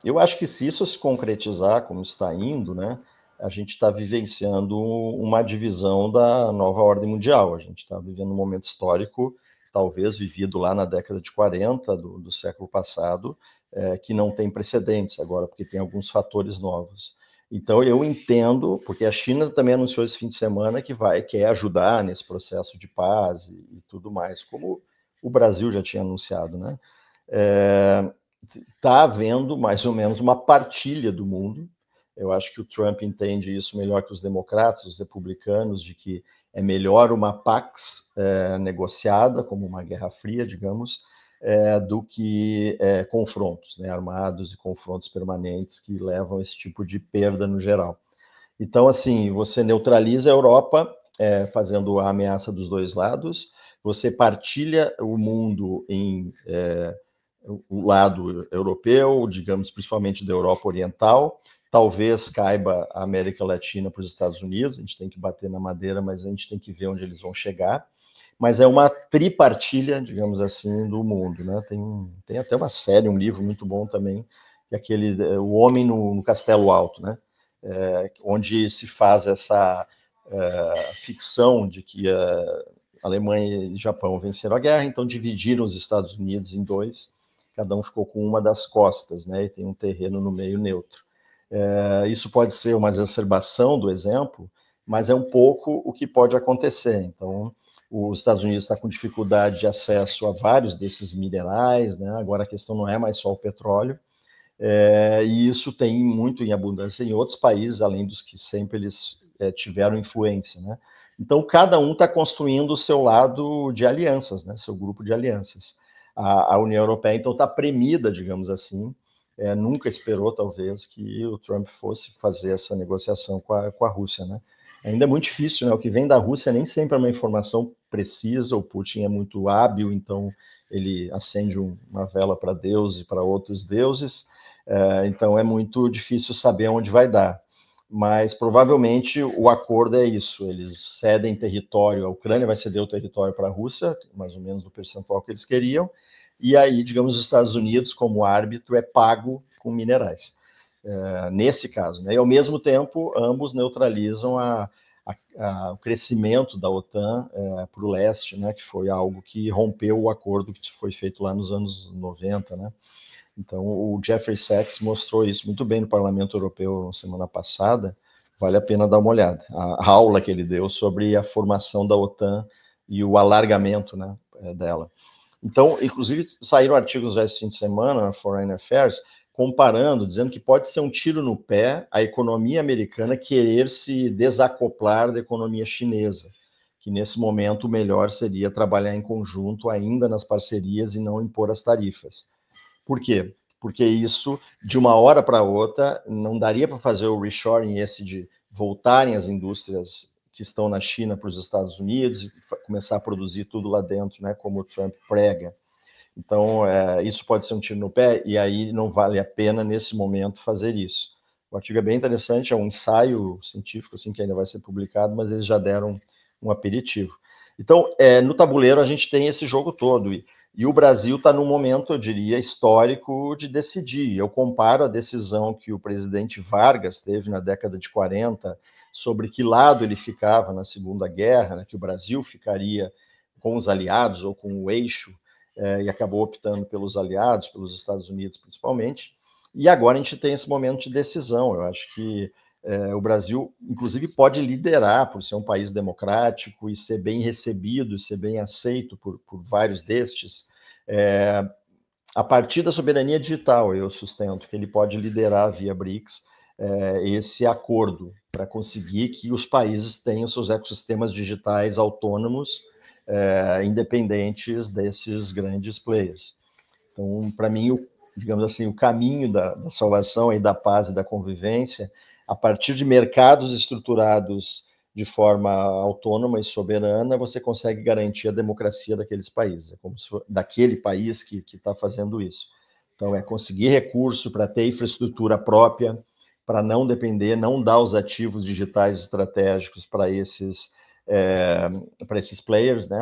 Eu acho que se isso se concretizar como está indo, né, a gente está vivenciando uma divisão da nova ordem mundial. A gente está vivendo um momento histórico, talvez vivido lá na década de 40 do século passado, que não tem precedentes agora, porque tem alguns fatores novos. Então eu entendo, porque a China também anunciou esse fim de semana que quer ajudar nesse processo de paz e tudo mais, como o Brasil já tinha anunciado, né? Está havendo mais ou menos uma partilha do mundo. Eu acho que o Trump entende isso melhor que os democratas, os republicanos, de que é melhor uma pax negociada, como uma guerra fria, digamos, do que confrontos, né, armados e confrontos permanentes que levam a esse tipo de perda no geral. Então, assim, você neutraliza a Europa, fazendo a ameaça dos dois lados, você partilha o mundo em o lado europeu, digamos, principalmente da Europa Oriental, talvez caiba a América Latina para os Estados Unidos, a gente tem que bater na madeira, mas a gente tem que ver onde eles vão chegar. Mas é uma tripartilha, digamos assim, do mundo, né? Tem até uma série, um livro muito bom também, que é aquele O Homem no Castelo Alto, né? Onde se faz essa ficção de que a Alemanha e Japão venceram a guerra, então dividiram os Estados Unidos em dois, cada um ficou com uma das costas, né? E tem um terreno no meio neutro. Isso pode ser uma exacerbação do exemplo, mas é um pouco o que pode acontecer. Então, os Estados Unidos está com dificuldade de acesso a vários desses minerais, né? Agora a questão não é mais só o petróleo, e isso tem muito em abundância em outros países, além dos que sempre eles tiveram influência, né? Então, cada um está construindo o seu lado de alianças, né? Seu grupo de alianças. A União Europeia, então, está premida, digamos assim, nunca esperou, talvez, que o Trump fosse fazer essa negociação com a Rússia, né? Ainda é muito difícil, né? O que vem da Rússia nem sempre é uma informação precisa, o Putin é muito hábil, então ele acende uma vela para Deus e para outros deuses, então é muito difícil saber onde vai dar. Mas provavelmente o acordo é isso: eles cedem território, a Ucrânia vai ceder o território para a Rússia, mais ou menos do percentual que eles queriam, e aí, digamos, os Estados Unidos, como árbitro, é pago com minerais. Nesse caso, né? E ao mesmo tempo, ambos neutralizam o crescimento da OTAN para o leste, né? Que foi algo que rompeu o acordo que foi feito lá nos anos 90, né? Então, o Jeffrey Sachs mostrou isso muito bem no Parlamento Europeu semana passada. Vale a pena dar uma olhada. A aula que ele deu sobre a formação da OTAN e o alargamento, né, dela. Então, inclusive, saíram artigos esse fim de semana na Foreign Affairs comparando, dizendo que pode ser um tiro no pé a economia americana querer se desacoplar da economia chinesa, que nesse momento o melhor seria trabalhar em conjunto ainda nas parcerias e não impor as tarifas. Por quê? Porque isso, de uma hora para outra, não daria para fazer o reshoring esse de voltarem as indústrias que estão na China para os Estados Unidos e começar a produzir tudo lá dentro, né, como o Trump prega. Então, isso pode ser um tiro no pé, e aí não vale a pena, nesse momento, fazer isso. O artigo é bem interessante, é um ensaio científico, assim, que ainda vai ser publicado, mas eles já deram um aperitivo. Então, no tabuleiro, a gente tem esse jogo todo, e o Brasil está num momento, eu diria, histórico de decidir. Eu comparo a decisão que o presidente Vargas teve na década de 40, sobre que lado ele ficava na Segunda Guerra, né, que o Brasil ficaria com os aliados ou com o eixo, e acabou optando pelos aliados, pelos Estados Unidos principalmente. E agora a gente tem esse momento de decisão. Eu acho que o Brasil, inclusive, pode liderar por ser um país democrático e ser bem recebido, ser bem aceito por vários destes. A partir da soberania digital, eu sustento que ele pode liderar via BRICS esse acordo para conseguir que os países tenham seus ecossistemas digitais autônomos, independentes desses grandes players. Então, para mim, digamos assim, o caminho da salvação e da paz e da convivência, a partir de mercados estruturados de forma autônoma e soberana, você consegue garantir a democracia daqueles países, como se for daquele país que está fazendo isso. Então, é conseguir recurso para ter infraestrutura própria, para não depender, não dar os ativos digitais estratégicos para esses players, né?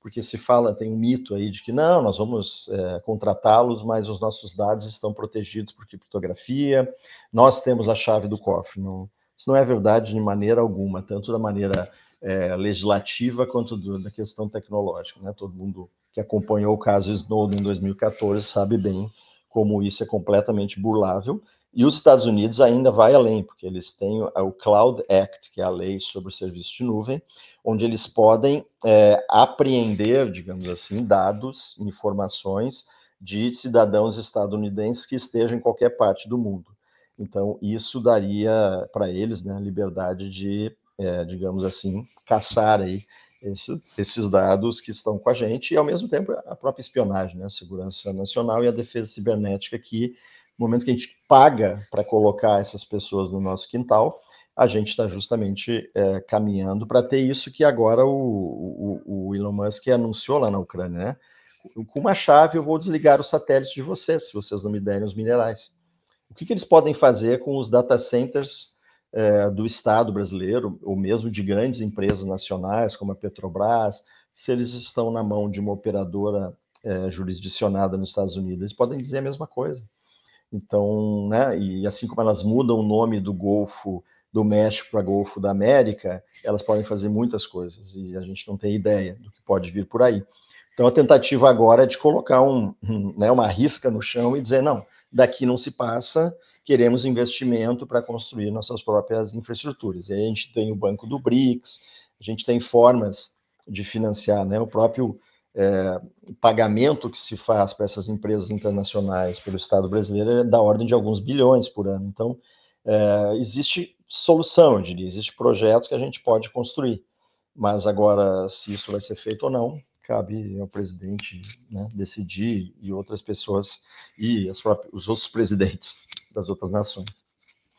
porque se fala, tem um mito aí de que não, nós vamos contratá-los, mas os nossos dados estão protegidos por criptografia, nós temos a chave do cofre. Não, isso não é verdade de maneira alguma, tanto da maneira legislativa quanto da questão tecnológica, né? Todo mundo que acompanhou o caso Snowden em 2014 sabe bem como isso é completamente burlável. E os Estados Unidos ainda vai além, porque eles têm o Cloud Act, que é a lei sobre o serviço de nuvem, onde eles podem apreender, digamos assim, dados, informações de cidadãos estadunidenses que estejam em qualquer parte do mundo. Então, isso daria para eles, né, a liberdade de, digamos assim, caçar aí esses dados que estão com a gente, e ao mesmo tempo a própria espionagem, né, a segurança nacional e a defesa cibernética, que no momento que a gente paga para colocar essas pessoas no nosso quintal, a gente está justamente caminhando para ter isso que agora o Elon Musk anunciou lá na Ucrânia, né? Com uma chave eu vou desligar os satélites de vocês, se vocês não me derem os minerais. O que eles podem fazer com os data centers do Estado brasileiro, ou mesmo de grandes empresas nacionais, como a Petrobras, se eles estão na mão de uma operadora jurisdicionada nos Estados Unidos? Eles podem dizer a mesma coisa. Então, né, e assim como elas mudam o nome do Golfo do México para Golfo da América, elas podem fazer muitas coisas, e a gente não tem ideia do que pode vir por aí. Então, a tentativa agora é de colocar uma risca no chão e dizer, não, daqui não se passa, queremos investimento para construir nossas próprias infraestruturas. E aí a gente tem o Banco do BRICS, a gente tem formas de financiar, né, o próprio pagamento que se faz para essas empresas internacionais pelo Estado brasileiro é da ordem de alguns bilhões por ano. Então, existe solução, eu diria, existe projeto que a gente pode construir, mas agora, se isso vai ser feito ou não, cabe ao presidente, né, decidir, e outras pessoas, e os outros presidentes das outras nações.